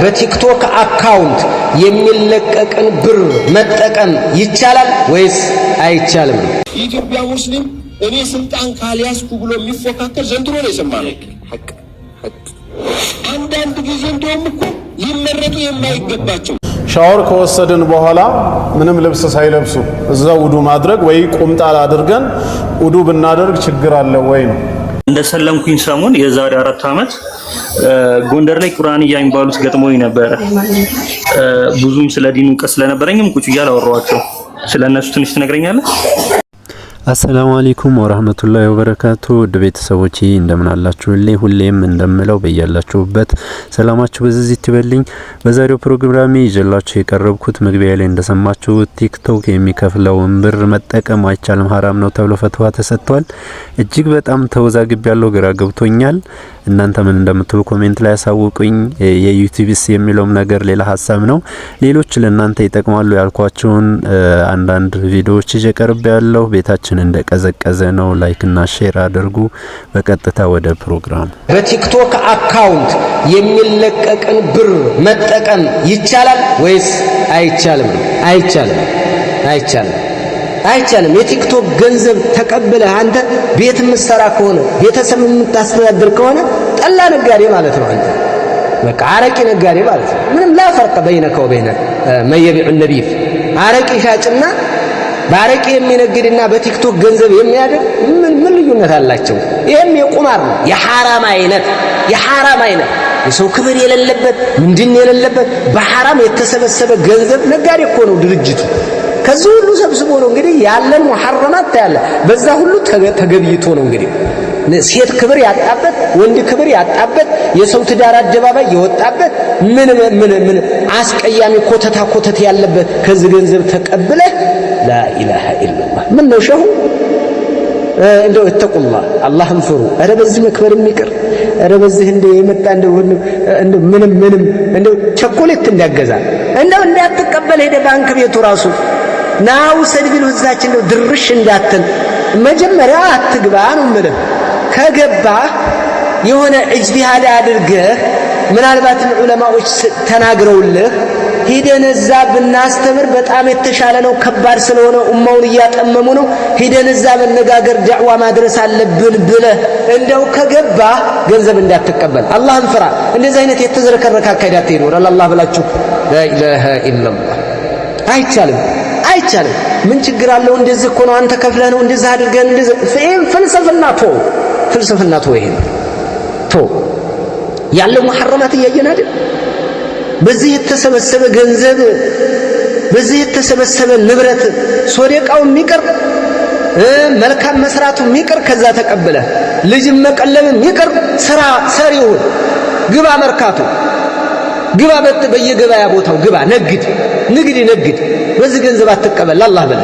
በቲክቶክ አካውንት የሚለቀቅን ብር መጠቀም ይቻላል ወይስ አይቻልም? ኢትዮጵያ ሙስሊም እኔ ስልጣን ካልያዝኩ ብሎ የሚፎካከር ዘንድሮ ነው የሰማነው። አንዳንድ ጊዜ እንደውም እኮ ሊመረጡ የማይገባቸው ሻወር ከወሰድን በኋላ ምንም ልብስ ሳይለብሱ እዛው ውዱ ማድረግ ወይ ቁምጣ አድርገን ውዱ ብናደርግ ችግር አለ ወይ ነው። እንደሰለምኩኝ ሰሞን የዛሬ 4 አመት ጎንደር ላይ ቁርአንያ የሚባሉት ገጥሞኝ ነበር። ብዙም ስለ ዲኑ ቀስ ስለነበረኝም ቁጭ ይያል አወራዋቸው። ስለነሱ ትንሽ ትነግረኛለህ? አሰላሙ አለይኩም ወራህመቱላሂ ወበረካቱ ውድ ቤተሰቦቼ እንደምን አላችሁልኝ? ሁሌም እንደምለው በእያላችሁበት ሰላማችሁ በዚህ ይበልኝ። በዛሬው ፕሮግራሜ ይዤላችሁ የቀረብኩት መግቢያ ላይ እንደሰማችሁት ቲክቶክ የሚከፍለውን ብር መጠቀም አይቻልም ሐራም ነው ተብሎ ፈትዋ ተሰጥቷል። እጅግ በጣም ተወዛግብ ያለው ግራ ገብቶኛል። እናንተ ምን እንደምትሉ ኮሜንት ላይ ያሳውቁኝ። የዩቲዩብስ የሚለውም ነገር ሌላ ሐሳብ ነው። ሌሎች ለእናንተ ይጠቅማሉ ያልኳቸውን አንዳንድ ቪዲዮዎች ይቀርብ ያለው ቤታችን እንደቀዘቀዘ ነው። ላይክ እና ሼር አድርጉ። በቀጥታ ወደ ፕሮግራም። በቲክቶክ አካውንት የሚለቀቅን ብር መጠቀም ይቻላል ወይስ አይቻልም? አይቻልም። የቲክቶክ ገንዘብ ተቀብለህ አንተ ቤት የምትሰራ ከሆነ ቤተሰብ የምታስተዳድር ከሆነ ጠላ ነጋዴ ማለት ነው። አንተ በቃ አረቂ ነጋዴ ማለት ነው። ምንም ላ ፈርቅ በይነከ ወበይነ መየቢዑ ነቢይ። አረቂ ሻጭና ባረቂ የሚነግድና በቲክቶክ ገንዘብ የሚያደርግ ምን ልዩነት አላቸው? ይሄም የቁማር ነው፣ የሐራም አይነት የሰው ክብር የሌለበት ምንድን የሌለበት በሐራም የተሰበሰበ ገንዘብ ነጋዴ እኮ ነው ድርጅቱ። ከዚህ ሁሉ ሰብስቦ ነው እንግዲህ ያለን ሙሐረማት ያለ በዛ ሁሉ ተገብይቶ ነው እንግዲህ ሴት ክብር ያጣበት ወንድ ክብር ያጣበት የሰው ትዳር አደባባይ የወጣበት ምን አስቀያሚ ኮተት ያለበት ከዚህ ገንዘብ ተቀብለ ላ ኢላሃ ኢላላህ ምን ነው ሸሁ እንደው ተቁላህ አላህን ፍሩ። አረ በዚህ መክበር የሚቀር አረ በዚህ እንደ የመጣ እንደው ምንም እንደው ቸኮሌት እንዳገዛ እንደው እንዳትቀበል ሄደ ባንክ ቤቱ ራሱ ናው ሰድቢል ወዛችን ነው ድርሽ እንዳትል መጀመሪያ አትግባ ነው ማለት። ከገባ የሆነ እጅቲሃድ አድርገህ ምናልባትም ዑለማዎች ተናግረውልህ ሄደን እዛ ብናስተምር በጣም የተሻለ ነው። ከባድ ስለሆነ ኡማውን እያጠመሙ ነው። ሄደን እዛ መነጋገር ዳዕዋ ማድረስ አለብን ብለህ እንደው ከገባ ገንዘብ እንዳትቀበል አላህን ፍራ። እንደዚህ አይነት የተዘረከረከ አካሄድ አትሄዱ። ለአላህ ብላችሁ ላ ኢላሃ ኢላላህ አይቻልም። ምን ችግር አለው? እንደዚህ እኮ ነው አንተ ከፍለህ ነው እንደዚህ አድርገህ እንደዚህ ፍልስፍና ቶ ይሄ ቶ ያለው ሙሐረማት እያየን አይደል? በዚህ የተሰበሰበ ገንዘብ በዚህ የተሰበሰበ ንብረት ሶደቃው የሚቀር መልካም መስራቱ የሚቀር ከዛ ተቀበለ ልጅ መቀለብ የሚቀር ስራ ሰሪውን ግባ መርካቱ ግባ በየገበያ ቦታው ግባ ነግድ በዚህ ገንዘብ አትቀበል አላህ ብለ።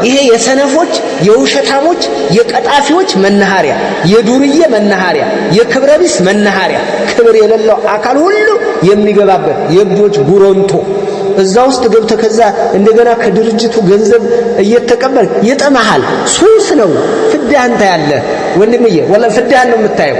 ይሄ የሰነፎች የውሸታሞች የቀጣፊዎች መናኸሪያ የዱርዬ መናኸሪያ የክብረቢስ መናኸሪያ ክብር የሌለው አካል ሁሉ የሚገባበት የብዶች ጉሮንቶ እዛ ውስጥ ገብተ ከዛ እንደገና ከድርጅቱ ገንዘብ እየተቀበል ይጠማሃል። ሱስ ነው ፍዳህን ታያለ ወንድምዬ ወላ ፍዳህን ነው የምታየው።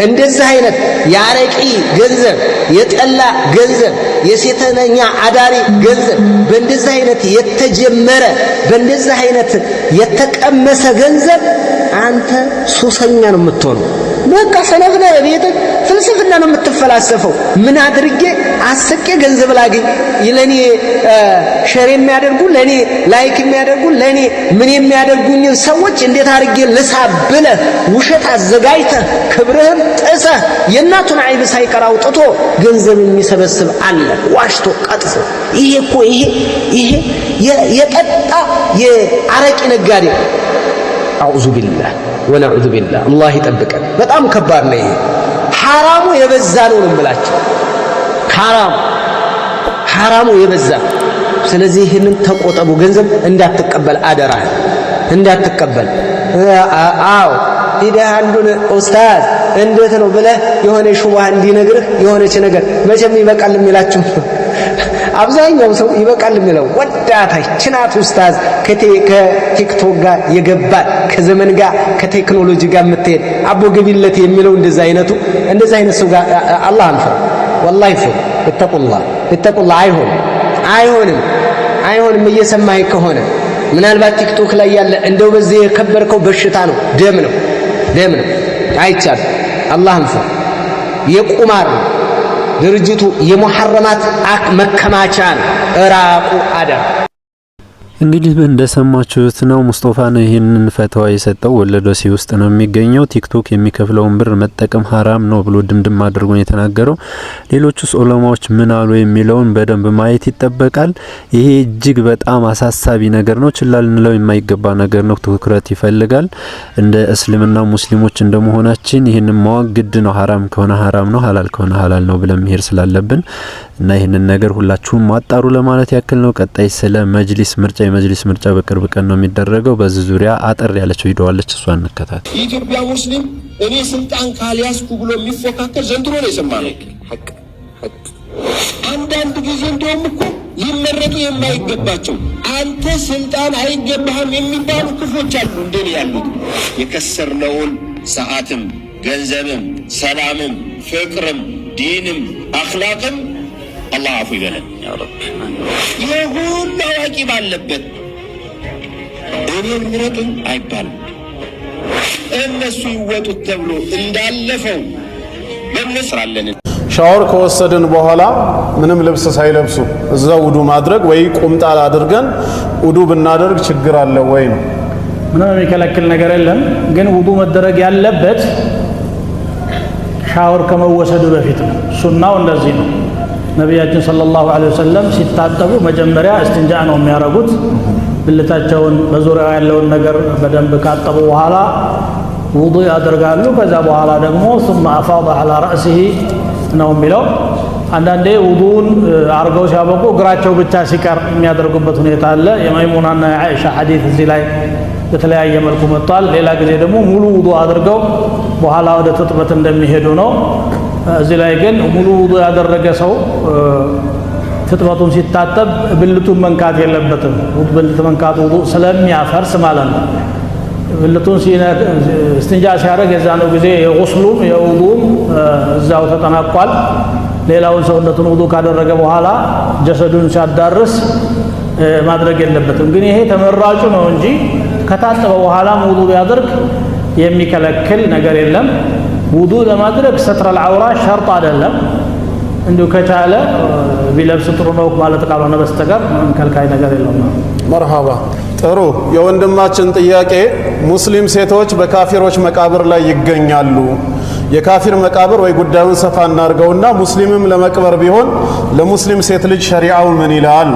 እንደዚህ አይነት ያረቂ ገንዘብ የጠላ ገንዘብ የሴተኛ አዳሪ ገንዘብ በእንደዚህ አይነት የተጀመረ በእንደዚህ አይነት የተቀመሰ ገንዘብ አንተ ሱሰኛ ነው የምትሆነው። በቃ ሰነፍነ ቤት ፍልስፍና ነው የምትፈላሰፈው። ምን አድርጌ አስቄ ገንዘብ ላገኝ ለኔ ሸር የሚያደርጉ ለኔ ላይክ የሚያደርጉ ለኔ ምን የሚያደርጉኝ ሰዎች እንዴት አድርጌ ልሳብለ ውሸት አዘጋጅተህ ክብርህን ጥሰህ የእናቱን አይብ ሳይቀር አውጥቶ ገንዘብ የሚሰበስብ አለ ዋሽቶ ቀጥፎ። ይሄ እኮ ይሄ የጠጣ የአረቂ ነጋዴ አዑዙ ቢላህ ወነዑዙ ቢላህ አላህ ይጠብቀን። በጣም ከባድ ነው ይሄ። ሐራሙ የበዛ ነው እንምላችሁ። ሐራሙ የበዛ። ስለዚህ ይሄንን ተቆጠቡ። ገንዘብ እንዳትቀበል አደራ እንዳትቀበል። አዎ ሂደህ አንዱን ኡስታዝ እንዴት ነው ብለህ የሆነ ሹብሃ እንዲነግርህ የሆነች ነገር መቼም ይበቃል የሚላችሁ አብዛኛው ሰው ይበቃል የሚለው ወዳታይ ችናት ኡስታዝ ከቲክቶክ ጋር የገባል ከዘመን ጋር ከቴክኖሎጂ ጋር የምትሄድ አቦ ገቢለት የሚለው እንደዛ አይነት ሰው ጋር አላህ አንፈራ ወላሂ ፍሩ። እተቁላህ አይሆንም እየሰማኸኝ ከሆነ ምናልባት ቲክቶክ ላይ ያለ እንደው በዚህ የከበርከው በሽታ ነው፣ ደም ነው አይቻልም። አላህን ፍሩ። የቁማር ድርጅቱ የሙሐረማት መከማቻ ነው። እራቁ አደራ። እንግዲህ እንደሰማችሁት ነው ሙስጠፋ ነው ይሄንን ፈተዋ የሰጠው። ወለዶ ሲ ውስጥ ነው የሚገኘው። ቲክቶክ የሚከፍለውን ብር መጠቀም ሐራም ነው ብሎ ድምድም አድርጎ የተናገረው። ሌሎቹስ ዑለማዎች ምን አሉ የሚለውን በደንብ ማየት ይጠበቃል። ይሄ እጅግ በጣም አሳሳቢ ነገር ነው። ችላ ልንለው የማይገባ ነገር ነው። ትኩረት ይፈልጋል። እንደ እስልምና ሙስሊሞች እንደመሆናችን ይሄንን ማወቅ ግድ ነው። ሐራም ከሆነ ሐራም ነው፣ ሐላል ከሆነ ሐላል ነው ብለን መሄድ ስላለብን እና ይሄንን ነገር ሁላችሁም ማጣሩ ለማለት ያክል ነው። ቀጣይ ስለ መጅሊስ ምርጫ የመጅሊስ ምርጫ በቅርብ ቀን ነው የሚደረገው። በዚህ ዙሪያ አጠር ያለችው ቪዲዮ አለች፣ እሷን እንከታተል። የኢትዮጵያ ሙስሊም እኔ ስልጣን ካልያዝኩ ብሎ የሚፎካከር ዘንድሮ ነው የሰማነው። አንዳንድ ጊዜ እንደውም እኮ ሊመረጡ የማይገባቸው አንተ ስልጣን አይገባህም የሚባሉ ክፎች አሉ። እንደኔ ያሉት የከሰርነውን ሰዓትም ገንዘብም ሰላምም ፍቅርም ዲንም አኽላቅም አላህ አፉ ይበለን ያ ረብ። የሁሉ አዋቂ ባለበት እኔን ምረጡኝ አይባልም። እነሱ ይወጡት ተብሎ እንዳለፈው በመስራለን። ሻወር ከወሰድን በኋላ ምንም ልብስ ሳይለብሱ እዛው ውዱ ማድረግ ወይ ቁምጣ አድርገን ውዱ ብናደርግ ችግር አለ ወይ ነው? ምንም የሚከለክል ነገር የለም። ግን ውዱ መደረግ ያለበት ሻወር ከመወሰዱ በፊት ነው። ሱናው እንደዚህ ነው። ነቢያችን ሰለላሁ ዐለይሂ ወሰለም ሲታጠቡ መጀመሪያ እስትንጃ ነው የሚያደርጉት። ብልታቸውን በዙሪያው ያለውን ነገር በደንብ ካጠቡ በኋላ ውዱእ ያደርጋሉ። ከዛ በኋላ ደግሞ ثم أفاض على رأسه ነው የሚለው። አንዳንዴ ውዱእን አርገው ሲያበቁ እግራቸው ብቻ ሲቀር የሚያደርጉበት ሁኔታ አለ። የመይሙናና የአኢሻ ሐዲስ እዚህ ላይ በተለያየ መልኩ መጥቷል። ሌላ ጊዜ ደግሞ ሙሉ ውዱእ አድርገው በኋላ ወደ ትጥበት እንደሚሄዱ ነው። እዚህ ላይ ግን ሙሉ ውዱእ ያደረገ ሰው ትጥበቱን ሲታጠብ ብልቱን መንካት የለበትም። ብልት መንካት ውዱእ ስለሚያፈርስ ማለት ነው። ብልቱን እስትንጃ ሲያደርግ የዛነው ጊዜ የጉስሉም የውዱእም እዛው ተጠናቋል። ሌላውን ሰውነቱን ውዱእ ካደረገ በኋላ ጀሰዱን ሲያዳርስ ማድረግ የለበትም። ግን ይሄ ተመራጩ ነው እንጂ ከታጠበ በኋላ ውዱእ ቢያደርግ የሚከለክል ነገር የለም። ውዱእ ለማድረግ ሰትረል ዐውራ ሸርጥ አይደለም። እንዲሁ ከቻለ ቢለብስ ጥሩ ነው ማለት ካልሆነ በስተቀር ከልካይ ነገር የለውም። መርሃባ ጥሩ። የወንድማችን ጥያቄ ሙስሊም ሴቶች በካፊሮች መቃብር ላይ ይገኛሉ። የካፊር መቃብር ወይ ጉዳዩን ሰፋ እናርገውና ሙስሊምም ለመቅበር ቢሆን ለሙስሊም ሴት ልጅ ሸሪዓው ምን ይላል?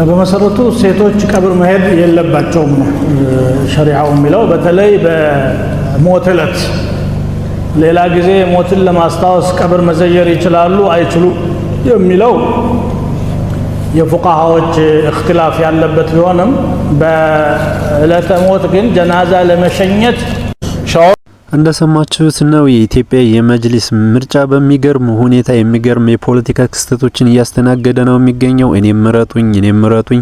በመሰረቱ ሴቶች ቀብር መሄድ የለባቸውም ነው ሸሪዓው የሚለው። በተለይ በሞት ዕለት፣ ሌላ ጊዜ ሞትን ለማስታወስ ቀብር መዘየር ይችላሉ አይችሉ የሚለው የፉቃሃዎች እክትላፍ ያለበት ቢሆንም በዕለተ ሞት ግን ጀናዛ ለመሸኘት እንደሰማችሁት ነው። የኢትዮጵያ የመጅሊስ ምርጫ በሚገርም ሁኔታ የሚገርም የፖለቲካ ክስተቶችን እያስተናገደ ነው የሚገኘው። እኔም ምረጡኝ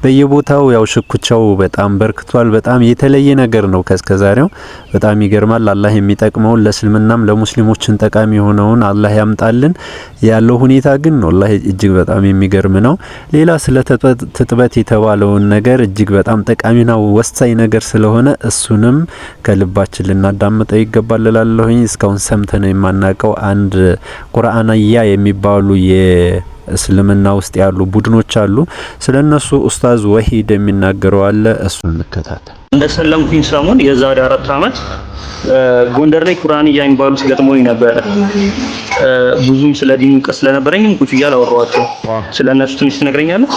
በየቦታው ያው ሽኩቻው በጣም በርክቷል። በጣም የተለየ ነገር ነው ከስከዛሬው። በጣም ይገርማል። አላህ የሚጠቅመውን ለእስልምናም ለሙስሊሞችን ጠቃሚ የሆነውን አላህ ያምጣልን። ያለው ሁኔታ ግን ወላሂ እጅግ በጣም የሚገርም ነው። ሌላ ስለ ትጥበት የተባለውን ነገር እጅግ በጣም ጠቃሚና ወሳኝ ነገር ስለሆነ እሱንም ከልባችን ልናዳምጥ ይገባል እላለሁኝ። እስካሁን ሰምተን የማናውቀው አንድ ቁርአንያ የሚባሉ የእስልምና ውስጥ ያሉ ቡድኖች አሉ። ስለነሱ ኡስታዝ ወሂድ የሚናገረው አለ። እሱን እንከታተል። እንደሰለምኩኝ ሰሞን የዛሬ 4 አመት ጎንደር ላይ ቁርአንያ የሚባሉት ገጥሞኝ ነበር። ብዙም ስለ ዲኑ እውቀት ስለነበረኝም ቁጭ እያለ አወራኋቸው። ስለነሱ ትንሽ ትነግረኛለህ?